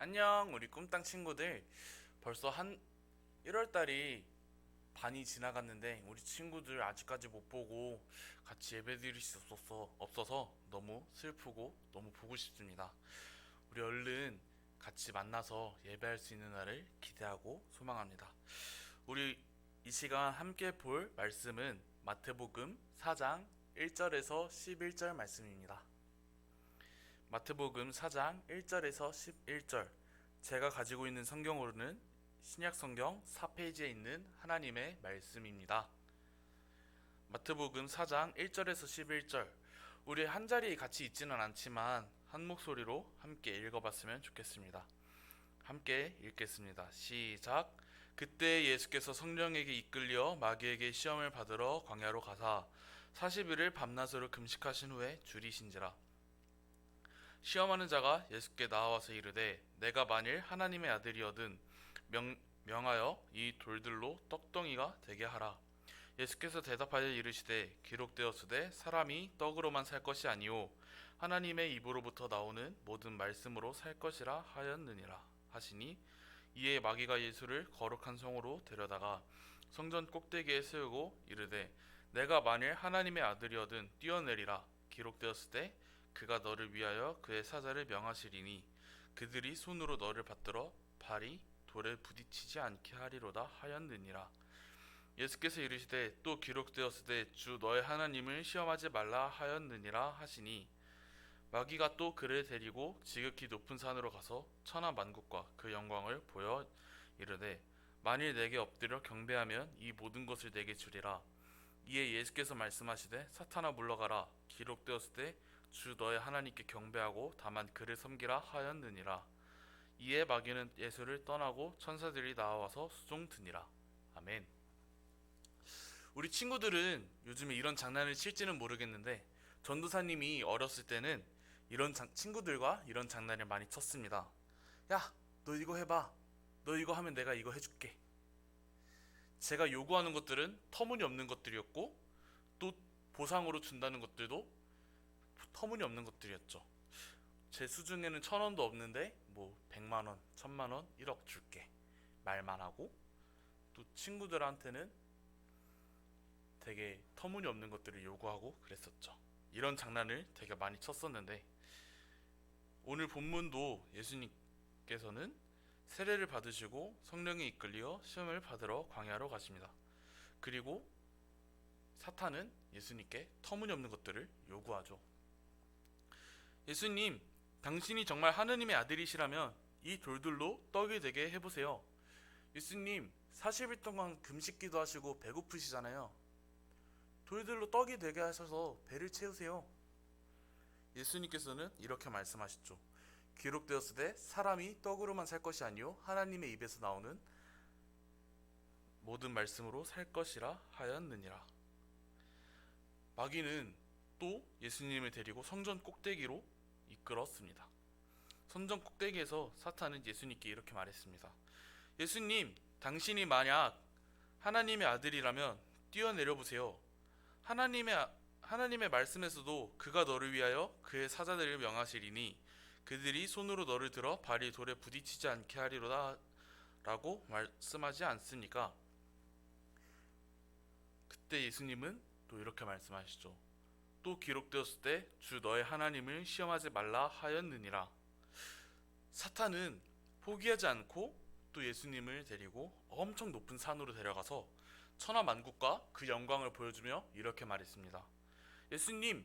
안녕, 우리 꿈땅 친구들. 벌써 한 1월달이 반이 지나갔는데 우리 친구들 아직까지 못 보고 같이 예배 드릴 수 없어서 너무 슬프고 너무 보고 싶습니다. 우리 얼른 같이 만나서 예배할 수 있는 날을 기대하고 소망합니다. 우리 이 시간 함께 볼 말씀은 마태복음 4장 1절에서 11절 말씀입니다. 마태복음 4장 1절에서 11절. 제가 가지고 있는 성경으로는 신약 성경 4페이지에 있는 하나님의 말씀입니다. 마태복음 4장 1절에서 11절. 우리 한 자리에 같이 있지는 않지만 한 목소리로 함께 읽어봤으면 좋겠습니다. 함께 읽겠습니다. 시작. 그때 예수께서 성령에게 이끌려 마귀에게 시험을 받으러 광야로 가사 40일을 밤낮으로 금식하신 후에 줄이신지라. 시험하는 자가 예수께 나와서 이르되 내가 만일 하나님의 아들이거든 명하여 이 돌들로 떡덩이가 되게 하라. 예수께서 대답하여 이르시되 기록되었으되 사람이 떡으로만 살 것이 아니요 하나님의 입으로부터 나오는 모든 말씀으로 살 것이라 하였느니라 하시니, 이에 마귀가 예수를 거룩한 성으로 데려다가 성전 꼭대기에 세우고 이르되 내가 만일 하나님의 아들이거든 뛰어내리라. 기록되었으되 그가 너를 위하여 그의 사자를 명하시리니 그들이 손으로 너를 받들어 발이 돌에 부딪히지 않게 하리로다 하였느니라. 예수께서 이르시되 또 기록되었으되 주 너의 하나님을 시험하지 말라 하였느니라 하시니, 마귀가 또 그를 데리고 지극히 높은 산으로 가서 천하 만국과 그 영광을 보여 이르되 만일 내게 엎드려 경배하면 이 모든 것을 내게 주리라. 이에 예수께서 말씀하시되 사탄아 물러가라. 기록되었으되 주 너의 하나님께 경배하고 다만 그를 섬기라 하였느니라. 이에 마귀는 예수를 떠나고 천사들이 나와서 수종드니라. 아멘. 우리 친구들은 요즘에 이런 장난을 칠지는 모르겠는데 전도사님이 어렸을 때는 친구들과 이런 장난을 많이 쳤습니다. 야, 너 이거 해봐. 너 이거 하면 내가 이거 해줄게. 제가 요구하는 것들은 터무니없는 것들이었고 또 보상으로 준다는 것들도 터무니없는 것들이었죠. 제 수중에는 1,000원도 없는데 뭐 100만원, 1,000만원, 1억 줄게 말만 하고, 또 친구들한테는 되게 터무니없는 것들을 요구하고 그랬었죠. 이런 장난을 되게 많이 쳤었는데 오늘 본문도 예수님께서는 세례를 받으시고 성령에 이끌려 시험을 받으러 광야로 가십니다. 그리고 사탄은 예수님께 터무니없는 것들을 요구하죠. 예수님, 당신이 정말 하느님의 아들이시라면 이 돌들로 떡이 되게 해보세요. 예수님, 40일 동안 금식 기도하시고 배고프시잖아요. 돌들로 떡이 되게 하셔서 배를 채우세요. 예수님께서는 이렇게 말씀하셨죠. 기록되었으되 사람이 떡으로만 살 것이 아니요 하나님의 입에서 나오는 모든 말씀으로 살 것이라 하였느니라. 마귀는 또 예수님을 데리고 성전 꼭대기로 이끌었습니다. 성전 꼭대기에서 사탄은 예수님께 이렇게 말했습니다. 예수님, 당신이 만약 하나님의 아들이라면 뛰어내려 보세요. 하나님의 말씀에서도 그가 너를 위하여 그의 사자들을 명하시리니 그들이 손으로 너를 들어 발이 돌에 부딪히지 않게 하리로다 라고 말씀하지 않습니까? 그때 예수님은 또 이렇게 말씀하시죠. 또 기록되었을 때 주 너의 하나님을 시험하지 말라 하였느니라. 사탄은 포기하지 않고 또 예수님을 데리고 엄청 높은 산으로 데려가서 천하 만국과 그 영광을 보여주며 이렇게 말했습니다. 예수님,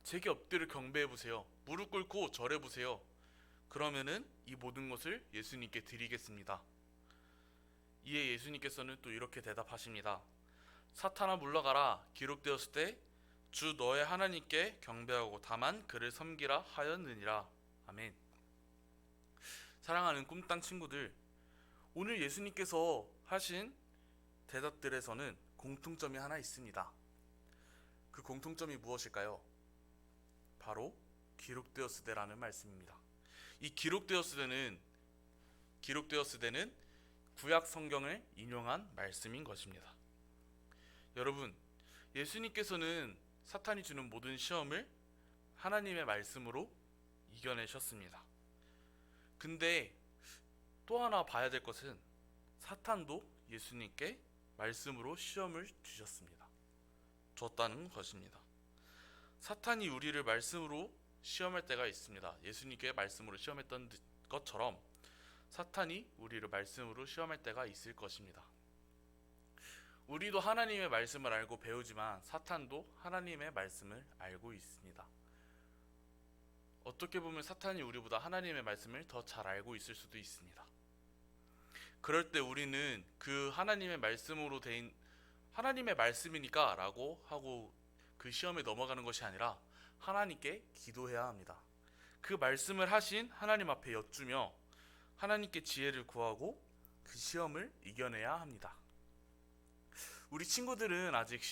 제게 엎드려 경배해 보세요. 무릎 꿇고 절해 보세요. 그러면은 이 모든 것을 예수님께 드리겠습니다. 이에 예수님께서는 또 이렇게 대답하십니다. 사탄아 물러가라. 기록되었을 때 주 너의 하나님께 경배하고 다만 그를 섬기라 하였느니라. 아멘. 사랑하는 꿈땅 친구들, 오늘 예수님께서 하신 대답들에서는 공통점이 하나 있습니다. 그 공통점이 무엇일까요? 바로 기록되었으되라는 말씀입니다. 이 기록되었으되는 구약 성경을 인용한 말씀인 것입니다. 여러분, 예수님께서는 사탄이 주는 모든 시험을 하나님의 말씀으로 이겨내셨습니다. 근데 또 하나 봐야 될 것은 사탄도 예수님께 말씀으로 시험을 줬다는 것입니다. 사탄이 우리를 말씀으로 시험할 때가 있습니다. 예수님께 말씀으로 시험했던 것처럼 사탄이 우리를 말씀으로 시험할 때가 있을 것입니다. 우리도 하나님의 말씀을 알고 배우지만 사탄도 하나님의 말씀을 알고 있습니다. 어떻게 보면 사탄이 우리보다 하나님의 말씀을 더 잘 알고 있을 수도 있습니다. 그럴 때 우리는 그 하나님의 말씀으로 된 하나님의 말씀이니까 라고 하고 그 시험에 넘어가는 것이 아니라 하나님께 기도해야 합니다. 그 말씀을 하신 하나님 앞에 여쭈며 하나님께 지혜를 구하고 그 시험을 이겨내야 합니다. 우리 친구들은 아직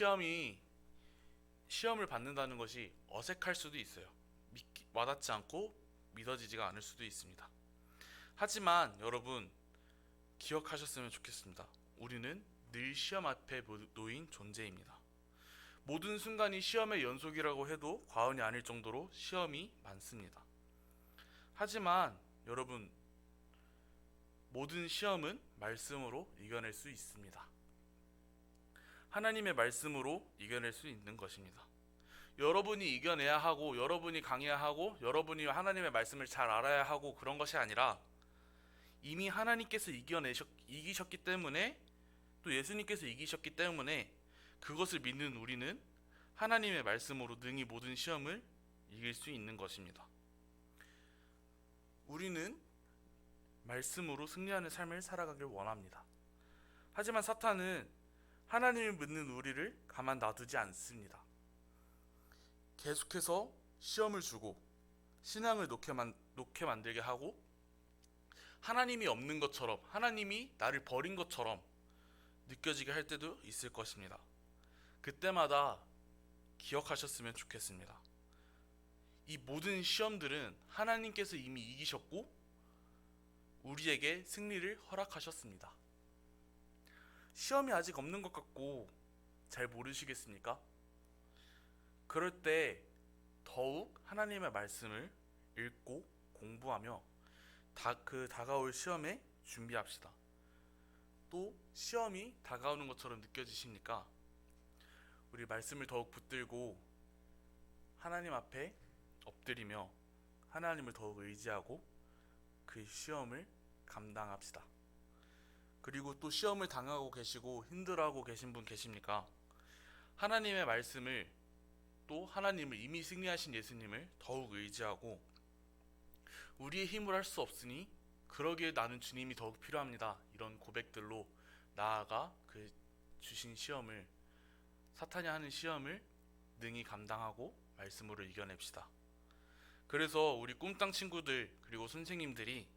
시험을 받는다는 것이 어색할 수도 있어요. 와닿지 않고 믿어지지가 않을 수도 있습니다. 하지만 여러분 기억하셨으면 좋겠습니다. 우리는 늘 시험 앞에 놓인 존재입니다. 모든 순간이 시험의 연속이라고 해도 과언이 아닐 정도로 시험이 많습니다. 하지만 여러분 모든 시험은 말씀으로 이겨낼 수 있습니다. 하나님의 말씀으로 이겨낼 수 있는 것입니다. 여러분이 이겨내야 하고 여러분이 강해야 하고 여러분이 하나님의 말씀을 잘 알아야 하고 그런 것이 아니라 이미 하나님께서 이기셨기 때문에 또 예수님께서 이기셨기 때문에 그것을 믿는 우리는 하나님의 말씀으로 능히 모든 시험을 이길 수 있는 것입니다. 우리는 말씀으로 승리하는 삶을 살아가길 원합니다. 하지만 사탄은 하나님을 믿는 우리를 가만 놔두지 않습니다. 계속해서 시험을 주고 신앙을 놓게 만들게 하고 하나님이 없는 것처럼 하나님이 나를 버린 것처럼 느껴지게 할 때도 있을 것입니다. 그때마다 기억하셨으면 좋겠습니다. 이 모든 시험들은 하나님께서 이미 이기셨고 우리에게 승리를 허락하셨습니다. 시험이 아직 없는 것 같고 잘 모르시겠습니까? 그럴 때 더욱 하나님의 말씀을 읽고 공부하며 다가올 시험에 준비합시다. 또 시험이 다가오는 것처럼 느껴지십니까? 우리 말씀을 더욱 붙들고 하나님 앞에 엎드리며 하나님을 더욱 의지하고 그 시험을 감당합시다. 그리고 또 시험을 당하고 계시고 힘들어하고 계신 분 계십니까? 하나님의 말씀을 또 하나님을 이미 승리하신 예수님을 더욱 의지하고 우리의 힘으로 할 수 없으니 그러기에 나는 주님이 더욱 필요합니다. 이런 고백들로 나아가 그 주신 시험을 사탄이 하는 시험을 능히 감당하고 말씀으로 이겨냅시다. 그래서 우리 꿈땅 친구들 그리고 선생님들이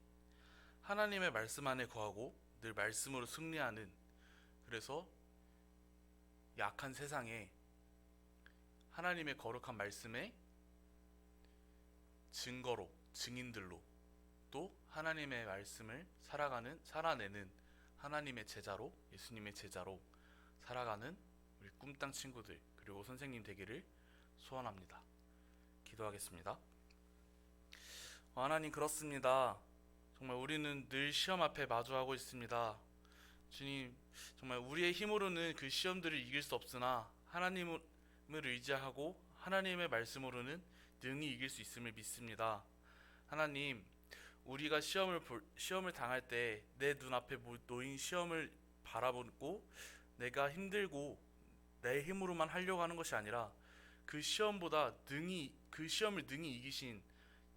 하나님의 말씀 안에 거하고 늘 말씀으로 승리하는 그래서 약한 세상에 하나님의 거룩한 말씀의 증거로 증인들로 또 하나님의 말씀을 살아내는 하나님의 제자로 예수님의 제자로 살아가는 우리 꿈땅 친구들 그리고 선생님 되기를 소원합니다. 기도하겠습니다. 하나님 그렇습니다. 정말 우리는 늘 시험 앞에 마주하고 있습니다. 주님 정말 우리의 힘으로는 그 시험들을 이길 수 없으나 하나님을 의지하고 하나님의 말씀으로는 능히 이길 수 있음을 믿습니다. 하나님 우리가 시험을 당할 때 내 눈앞에 놓인 시험을 바라보고 내가 힘들고 내 힘으로만 하려고 하는 것이 아니라 그 시험을 능히 이기신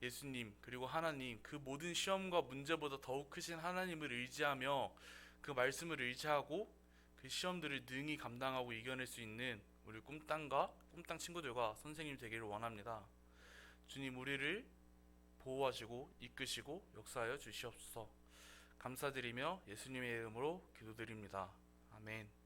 예수님 그리고 하나님 그 모든 시험과 문제보다 더욱 크신 하나님을 의지하며 그 말씀을 의지하고 그 시험들을 능히 감당하고 이겨낼 수 있는 우리 꿈땅 친구들과 선생님 되기를 원합니다. 주님 우리를 보호하시고 이끄시고 역사하여 주시옵소서. 감사드리며 예수님의 이름으로 기도드립니다. 아멘.